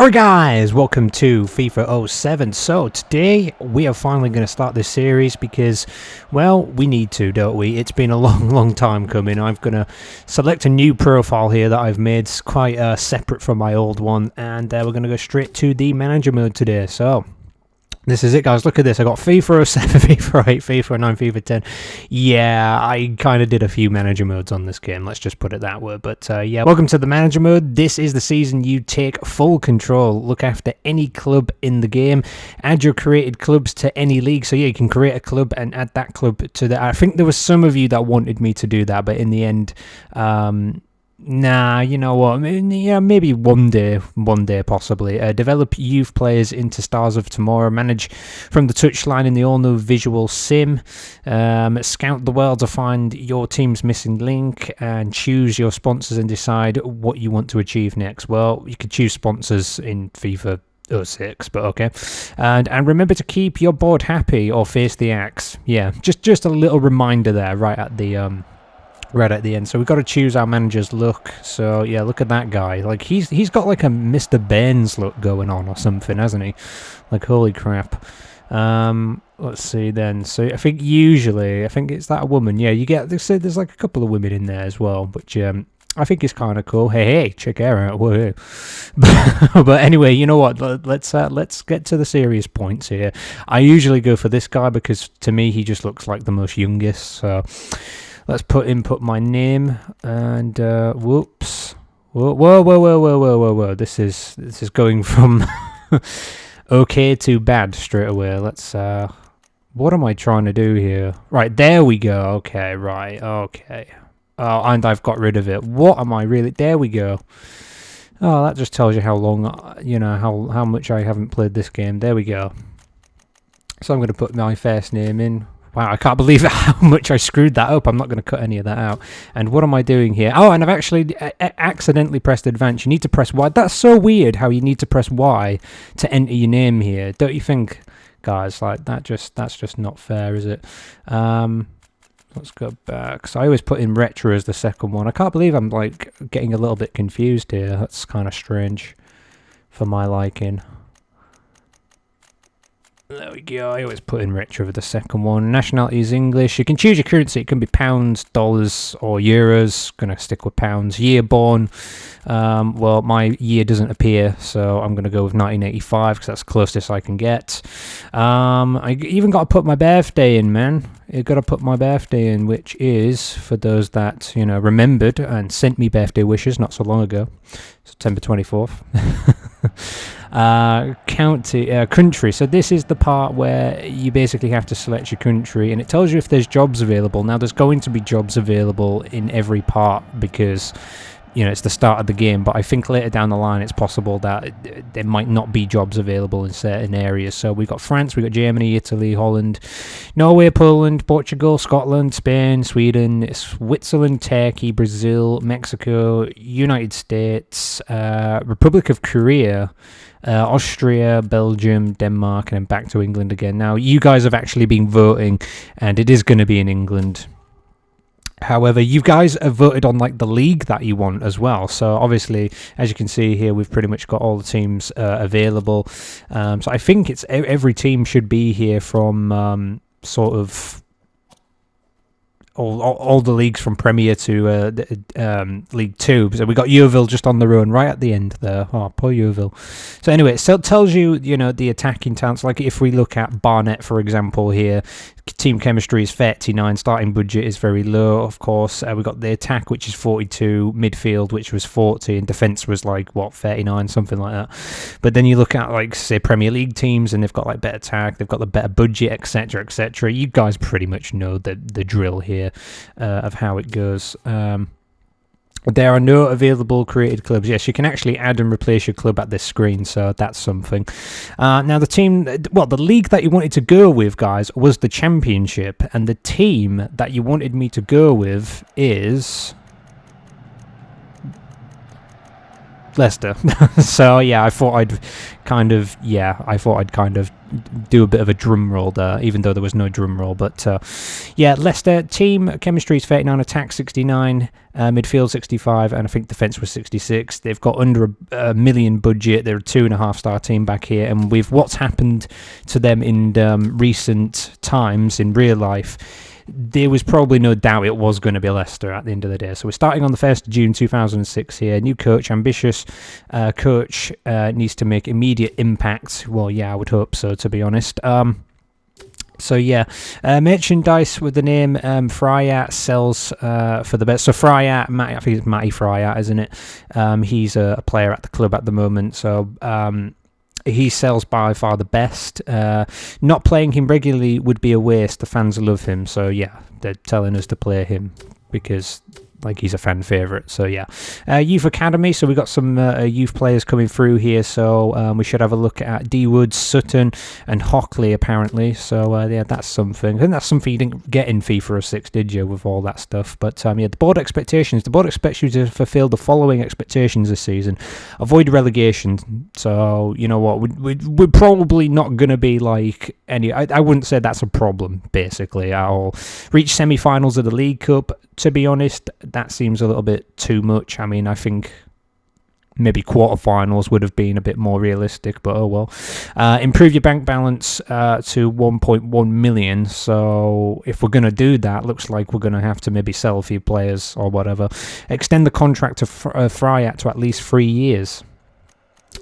Alright guys, welcome to FIFA 07. So today we are finally going to start this series because, well, we need to, don't we? It's been a long time coming. I'm going to select a new profile here that I've made quite separate from my old one, and we're going to go straight to the manager mode today. So this is it, guys. Look at this. I got FIFA 07, FIFA 8, FIFA 9, FIFA 10. Yeah, I kind of did a few manager modes on this game. Let's just put it that way. But yeah, welcome to the manager mode. This is the season you take full control. Look after any club in the game. Add your created clubs to any league. So yeah, you can create a club and add that club to the... I think there was some of you that wanted me to do that, but in the end... Nah, you know what? I mean, yeah, maybe one day possibly. Develop youth players into stars of tomorrow. Manage from the touchline in the all-new visual sim. Scout the world to find your team's missing link and choose your sponsors and decide what you want to achieve next. Well, you could choose sponsors in FIFA 06, but okay. And remember to keep your board happy or face the axe. Yeah, just a little reminder there right at the end. So we've got to choose our manager's look. So yeah, look at that guy. Like he's got like a Mr. Baines look going on or something, hasn't he? Like, holy crap. Let's see then. So I think it's that woman. Yeah, you get, there's like a couple of women in there as well, which I think is kind of cool. Hey, check her out. Whoa. But anyway, you know what? Let's get to the serious points here. I usually go for this guy because to me he just looks like the most youngest. So let's input my name and whoops. Whoa. This is going from okay to bad straight away. Let's what am I trying to do here? Right, there we go. Okay, right. Okay. Oh, and I've got rid of it. What am I really? There we go. Oh, that just tells you how long, you know, how much I haven't played this game. There we go. So I'm going to put my first name in. Wow, I can't believe how much I screwed that up. I'm not going to cut any of that out. And what am I doing here? Oh, and I've actually accidentally pressed advance. You need to press Y. That's so weird how you need to press Y to enter your name here. Don't you think, guys? Like, that's just not fair, is it? Let's go back. So I always put in retro as the second one. I can't believe I'm, like, getting a little bit confused here. That's kind of strange for my liking. There we go. I always put in retro for the second one. Nationality is English. You can choose your currency. It can be pounds, dollars, or euros. Gonna stick with pounds. Year born. Well, my year doesn't appear, so I'm gonna go with 1985 because that's the closest I can get. I even got to put my birthday in, man. You got to put my birthday in, which is, for those that, you know, remembered and sent me birthday wishes not so long ago, September 24th. Country. So this is the part where you basically have to select your country, and it tells you if there's jobs available. Now, there's going to be jobs available in every part because, you know, it's the start of the game, but I think later down the line it's possible that there might not be jobs available in certain areas. So we've got France, we've got Germany, Italy, Holland, Norway, Poland, Portugal, Scotland, Spain, Sweden, Switzerland, Turkey, Brazil, Mexico, United States, Republic of Korea, Austria, Belgium, Denmark, and then back to England again. Now, you guys have actually been voting, and it is going to be in England. However, you guys have voted on like the league that you want as well. So obviously, as you can see here, we've pretty much got all the teams available. So I think it's every team should be here from sort of all the leagues from Premier to League 2. So we got Yeovil just on their own right at the end there. Oh, poor Yeovil. So anyway, it tells you, you know, the attacking talents. Like if we look at Barnet, for example, here, team chemistry is 39, starting budget is very low, of course. We got the attack, which is 42, midfield, which was 40, and defence was like, what, 39, something like that. But then you look at, like, say, Premier League teams, and they've got, like, better attack, they've got the better budget, etc., etc. You guys pretty much know the drill here of how it goes. There are no available created clubs. Yes, you can actually add and replace your club at this screen, so that's something. Now, the league that you wanted to go with, guys, was the Championship, and the team that you wanted me to go with is Leicester. So yeah, I thought I'd kind of do a bit of a drum roll there, even though there was no drum roll. But yeah, Leicester team chemistry is 39, attack 69, midfield 65, and I think defence was 66. They've got under a million budget. They're a 2.5-star team back here, and with what's happened to them in recent times in real life, there was probably no doubt it was going to be Leicester at the end of the day. So we're starting on the 1st of June 2006 here. New coach, ambitious coach, needs to make immediate impact. Well, yeah, I would hope so, to be honest. So yeah, merchandise with the name Fryatt sells for the best. So Fryatt, I think it's Matty Fryatt, isn't it? He's a player at the club at the moment. So he sells by far the best. Not playing him regularly would be a waste. The fans love him. So yeah, they're telling us to play him because like he's a fan favourite. So yeah, youth academy. So we got some youth players coming through here. So we should have a look at D Woods, Sutton, and Hockley apparently. So yeah, that's something. I think that's something you didn't get in FIFA 06, did you, with all that stuff? But yeah, the board expectations. The board expects you to fulfil the following expectations this season: avoid relegation. So you know what, we're probably not going to be like any. I wouldn't say that's a problem basically at all. Reach semi-finals of the League Cup. To be honest, that seems a little bit too much. I mean, I think maybe quarterfinals would have been a bit more realistic, but oh well. Improve your bank balance to 1.1 million. So if we're going to do that, looks like we're going to have to maybe sell a few players or whatever. Extend the contract to Fryatt to at least 3 years.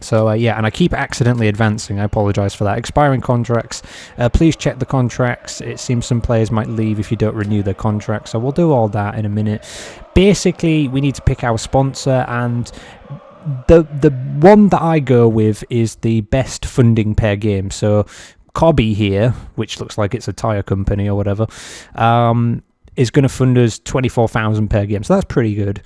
So yeah, and I keep accidentally advancing. I apologise for that. Expiring contracts. Please check the contracts. It seems some players might leave if you don't renew their contract. So we'll do all that in a minute. Basically, we need to pick our sponsor, and the one that I go with is the best funding per game. So Cobby here, which looks like it's a tyre company or whatever, is going to fund us 24,000 per game. So that's pretty good.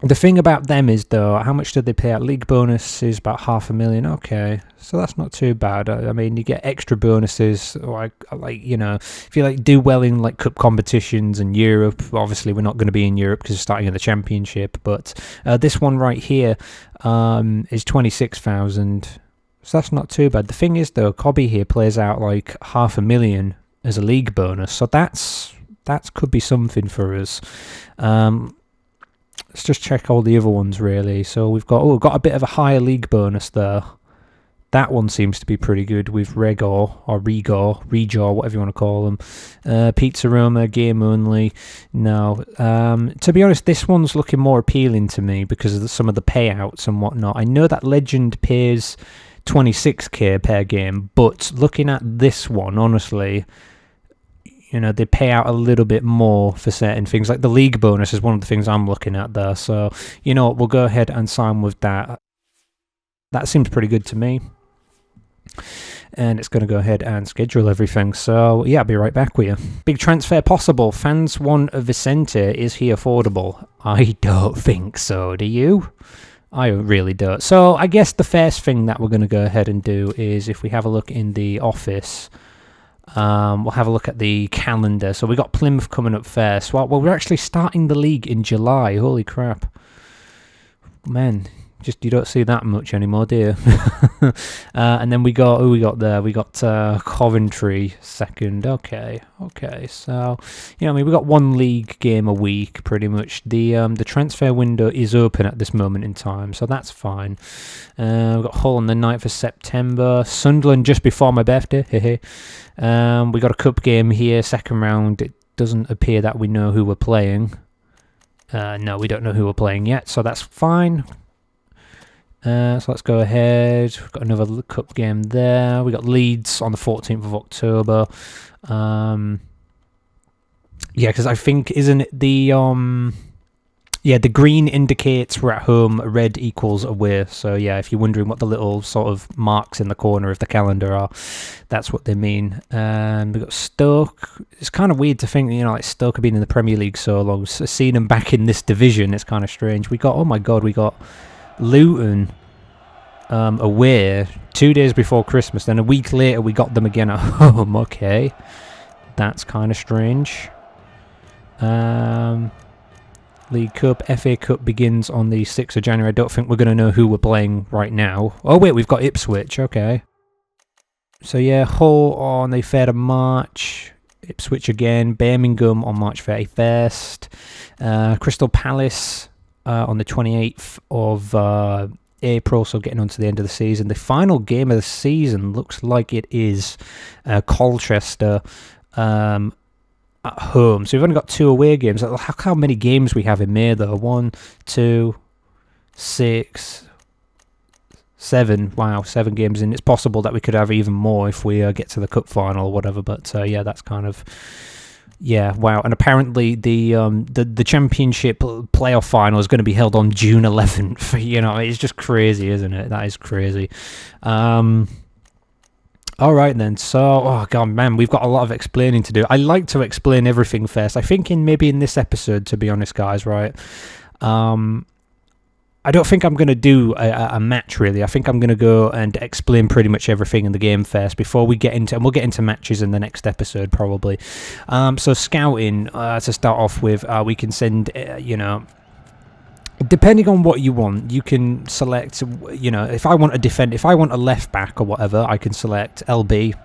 The thing about them is, though, how much do they pay out? League bonus is about 500,000. Okay, so that's not too bad. I mean, you get extra bonuses, like you know, if you like do well in like cup competitions and Europe. Obviously, we're not going to be in Europe because we're starting in the Championship. But this one right here is 26,000. So that's not too bad. The thing is, though, Cobby here plays out like 500,000 as a league bonus, so that could be something for us. Let's just check all the other ones, really. So we've got a bit of a higher league bonus there. That one seems to be pretty good with Regor, whatever you want to call them. Pizza Roma, game only. No. To be honest, this one's looking more appealing to me because of some of the payouts and whatnot. I know that Legend pays 26k per game, but looking at this one, honestly, you know, they pay out a little bit more for certain things. Like the league bonus is one of the things I'm looking at there. So, you know what, we'll go ahead and sign with that. That seems pretty good to me. And it's going to go ahead and schedule everything. So, yeah, I'll be right back with you. Big transfer possible. Fans want Vicente. Is he affordable? I don't think so. Do you? I really don't. So, I guess the first thing that we're going to go ahead and do is if we have a look in the office, we'll have a look at the calendar. So we got Plymouth coming up first. Well, we're actually starting the league in July. Holy crap. Man, just you don't see that much anymore, do you? And then we got, who we got there? We got Coventry second. Okay. So, you know, I mean, we got one league game a week, pretty much. The transfer window is open at this moment in time, so that's fine. We've got Hull on the 9th of September. Sunderland just before my birthday. We got a cup game here, second round. It doesn't appear that we know who we're playing. No, we don't know who we're playing yet, so that's fine. So let's go ahead. We've got another cup game there. We got Leeds on the 14th of October. Yeah, because I think, isn't it the the green indicates we're at home, red equals away. So yeah, if you're wondering what the little sort of marks in the corner of the calendar are, that's what they mean. And we've got Stoke. It's kind of weird to think, you know, like Stoke have been in the Premier League so long. So seeing them back in this division, it's kind of strange. We got, oh my God, we got Luton away 2 days before Christmas. Then a week later, we got them again at home. Okay, that's kind of strange. League Cup. FA Cup begins on the 6th of January. I don't think we're going to know who we're playing right now. Oh, wait, we've got Ipswich. Okay. So, yeah, Hull on the 3rd of March. Ipswich again. Birmingham on March 31st. Crystal Palace on the 28th of April, so getting on to the end of the season. The final game of the season looks like it is Colchester at home. So we've only got 2 away games. Look how many games we have in May, though. 1, 2, 6, 7. Wow, 7 games in. It's possible that we could have even more if we get to the cup final or whatever. But yeah, that's kind of... Yeah, wow. And apparently the championship playoff final is going to be held on June 11th. You know, it's just crazy, isn't it? That is crazy. All right then. So, oh god, man, we've got a lot of explaining to do. I like to explain everything first. I think maybe in this episode, to be honest, guys, right? I don't think I'm going to do a match, really. I think I'm going to go and explain pretty much everything in the game first before we get into... And we'll get into matches in the next episode, probably. So scouting, to start off with, we can send, you know... Depending on what you want, you can select, you know, if I want a left back or whatever, I can select LB.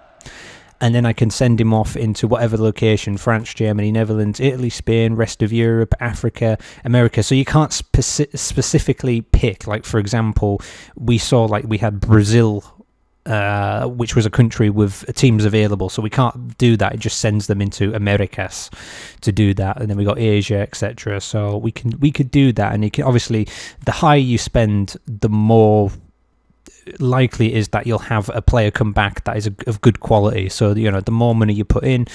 And then I can send him off into whatever location: France, Germany, Netherlands, Italy, Spain, rest of Europe, Africa, America. So you can't specifically pick. Like, for example, we saw, like, we had Brazil, which was a country with teams available. So we can't do that. It just sends them into Americas to do that. And then we got Asia, etc. So we could do that. And you can, obviously, the higher you spend, the more likely is that you'll have a player come back that is of good quality. So, you know, the more money you put in,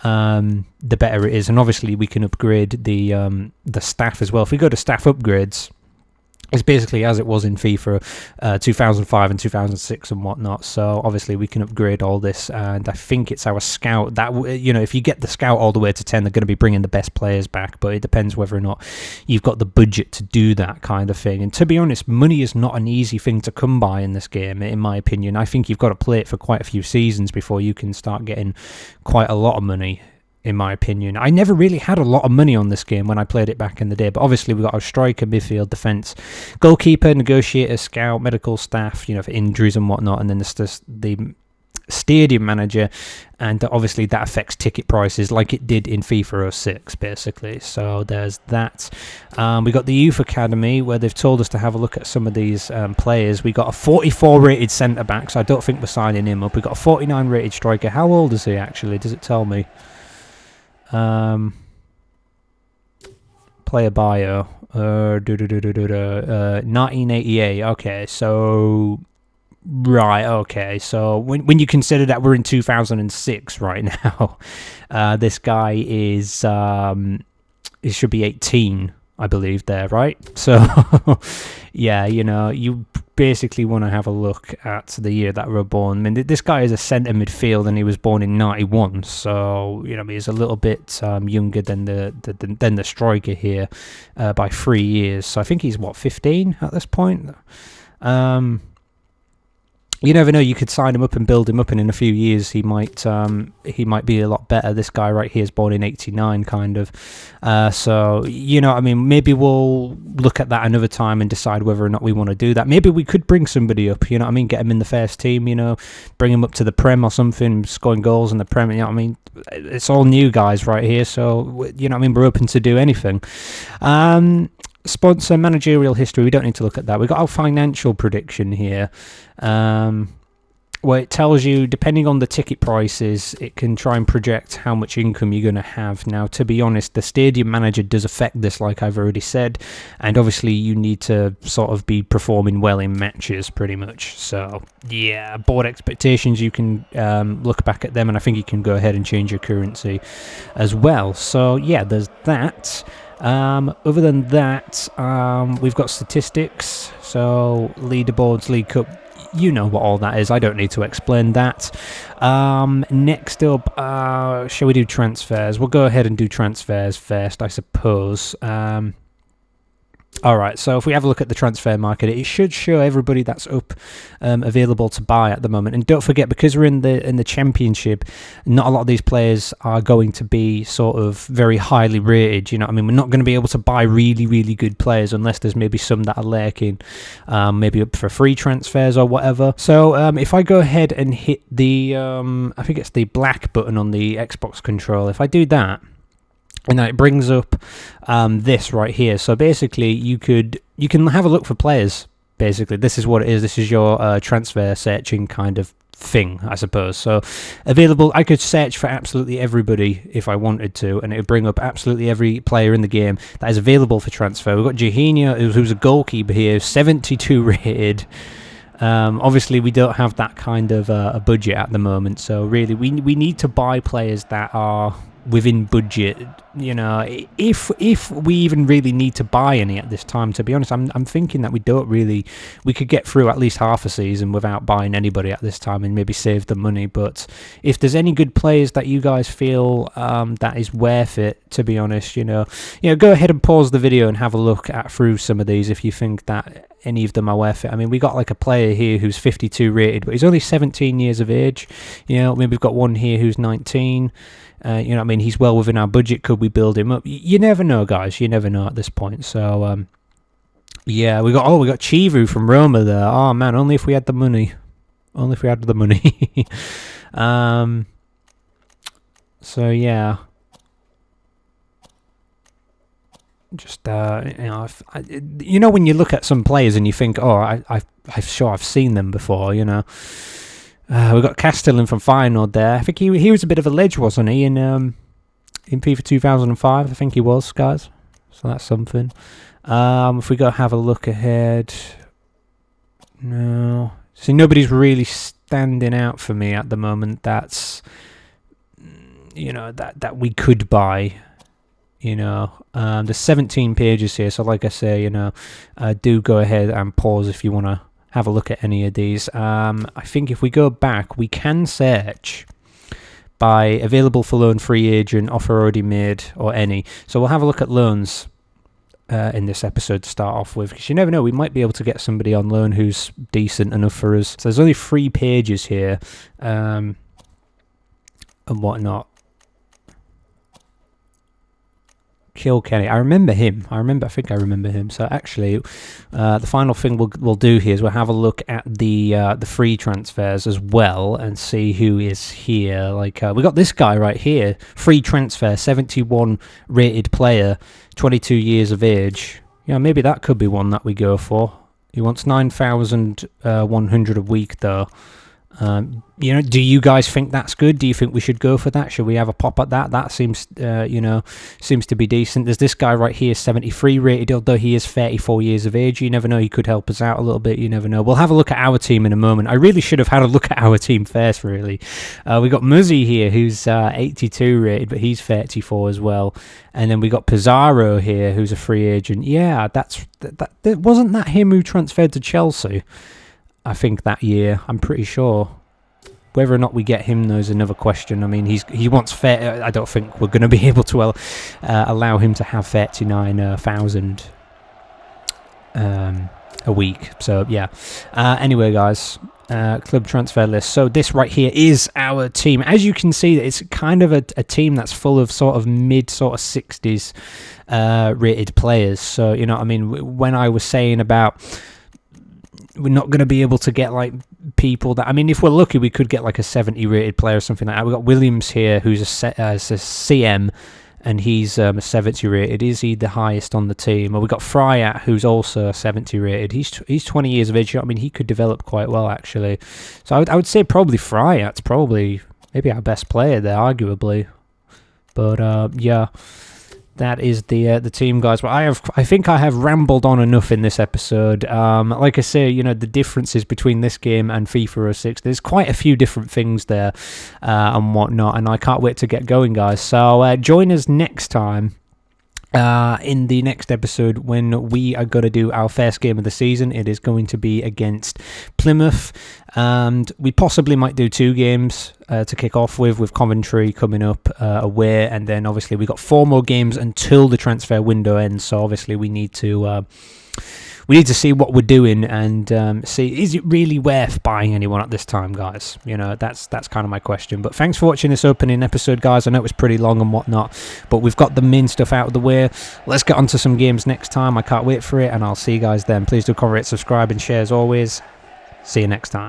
the better it is. And obviously we can upgrade the staff as well. If we go to staff upgrades, it's basically as it was in FIFA 2005 and 2006 and whatnot. So obviously we can upgrade all this, and I think it's our scout that, you know, if you get the scout all the way to 10, they're going to be bringing the best players back, but it depends whether or not you've got the budget to do that kind of thing. And to be honest, money is not an easy thing to come by in this game, in my opinion. I think you've got to play it for quite a few seasons before you can start getting quite a lot of money, in my opinion. I never really had a lot of money on this game when I played it back in the day, but obviously we got our striker, midfield, defence, goalkeeper, negotiator, scout, medical staff, you know, for injuries and whatnot, and then the stadium manager, and obviously that affects ticket prices like it did in FIFA 06, basically. So there's that. We got the youth academy, where they've told us to have a look at some of these players. We got a 44 rated centre back, so I don't think we're signing him up. We got a 49 rated striker. How old is he actually? Does it tell me? Player bio, 1988. Okay, so right. Okay, so when you consider that we're in 2006 right now, this guy is he should be 18, I believe. There, right? So yeah, you know, you basically want to have a look at the year that we were born. I mean, this guy is a centre midfield, and he was born in 91, so, you know, he's a little bit younger than the striker here by 3 years. So I think he's, what, 15 at this point? You never know. You could sign him up and build him up, and in a few years he might be a lot better. This guy right here is born in 89, kind of. So, you know, I mean, maybe we'll look at that another time and decide whether or not we want to do that. Maybe we could bring somebody up, you know what I mean, get him in the first team, you know, bring him up to the Prem or something, scoring goals in the Prem, you know what I mean. It's all new guys right here, so, you know what I mean, we're open to do anything. Sponsor, managerial history, we don't need to look at that. We've got our financial prediction here, where it tells you, depending on the ticket prices, it can try and project how much income you're going to have. Now, to be honest, the stadium manager does affect this, like I've already said, and obviously you need to sort of be performing well in matches, pretty much. So, yeah, board expectations, you can look back at them, and I think you can go ahead and change your currency as well. So, yeah, there's that. Other than that, we've got statistics, so leaderboards, League Cup, you know what all that is. I don't need to explain that. Next up, shall we do transfers? We'll go ahead and do transfers first, I suppose. Alright, so if we have a look at the transfer market, it should show everybody that's up available to buy at the moment. And don't forget, because we're in the Championship, not a lot of these players are going to be sort of very highly rated. You know what I mean? We're not going to be able to buy really, really good players unless there's maybe some that are lurking, maybe up for free transfers or whatever. So if I go ahead and hit the, I think it's the black button on the Xbox controller, if I do that, and now it brings up this right here. So basically, you can have a look for players. Basically, this is what it is. This is your transfer searching kind of thing, I suppose. So available, I could search for absolutely everybody if I wanted to, and it would bring up absolutely every player in the game that is available for transfer. We've got Jorginho, who's a goalkeeper here, 72 rated. Obviously, we don't have that kind of a budget at the moment. So really, we need to buy players that are within budget. You know, if we even really need to buy any at this time, to be honest, I'm thinking that we could get through at least half a season without buying anybody at this time and maybe save the money. But if there's any good players that you guys feel that is worth it, to be honest, you know, go ahead and pause the video and have a look through some of these if you think that any of them are worth it. I mean, we got like a player here who's 52 rated, but he's only 17 years of age. You know, maybe we've got one here who's 19. You know what I mean? He's well within our budget. Could we build him up? You never know, guys. You never know at this point. So, yeah, we got Chivu from Roma there. Oh, man, only if we had the money. Only if we had the money. So, yeah. Just, you know, when you look at some players and you think, oh, I'm sure I've seen them before, you know. We've got Castellan from Feyenoord there. I think he was a bit of a ledge, wasn't he, in FIFA 2005? I think he was, guys. So that's something. If we go have a look ahead, no. See, nobody's really standing out for me at the moment. That's, you know, that we could buy. You know, there's 17 pages here. So like I say, you know, do go ahead and pause if you want to have a look at any of these. I think if we go back, we can search by available for loan, free agent, offer already made, or any. So we'll have a look at loans in this episode to start off with, because you never know, we might be able to get somebody on loan who's decent enough for us. So there's only 3 pages here and whatnot. Kilkenny. I remember him. I think I remember him. So actually, the final thing we'll do here is we'll have a look at the free transfers as well and see who is here. Like we got this guy right here, free transfer, 71 rated player, 22 years of age. Yeah, maybe that could be one that we go for. He wants 9,100 a week though. You know, do you guys think that's good? Do you think we should go for that? Should we have a pop at that? That seems, you know, seems to be decent. There's this guy right here, 73 rated, although he is 34 years of age. You never know, he could help us out a little bit. You never know. We'll have a look at our team in a moment. I really should have had a look at our team first, really. We got Muzzy here, who's 82 rated, but he's 34 as well. And then we got Pizarro here, who's a free agent. Yeah, wasn't that him who transferred to Chelsea? I think that year, I'm pretty sure. Whether or not we get him, though, is another question. I mean, he wants fair. I don't think we're going to be able to allow him to have 39,000 a week. So yeah. Anyway, guys, club transfer list. So this right here is our team. As you can see, it's kind of a team that's full of sort of mid 60s rated players. So you know what I mean. When I was saying about we're not going to be able to get like people that, I mean, if we're lucky, we could get like a 70 rated player or something like that. We've got Williams here, who's a CM, and he's a 70 rated. Is he the highest on the team? Well, we've got Fryat, who's also 70 rated. He's 20 years of age. I mean, he could develop quite well, actually. So I would say probably Fryat's probably maybe our best player there, arguably. But yeah. That is the team, guys. But I think I have rambled on enough in this episode. Like I say, you know, the differences between this game and FIFA 06, there's quite a few different things there and whatnot, and I can't wait to get going, guys. So join us next time in the next episode, when we are going to do our first game of the season. It is going to be against Plymouth, and we possibly might do 2 games to kick off with Coventry coming up away, and then obviously we got 4 more games until the transfer window ends. So obviously we need to see what we're doing and see, is it really worth buying anyone at this time, guys? You know, that's kind of my question. But thanks for watching this opening episode, guys. I know it was pretty long and whatnot, but we've got the main stuff out of the way. Let's get on to some games next time. I can't wait for it, and I'll see you guys then. Please do comment, rate, subscribe, and share as always. See you next time.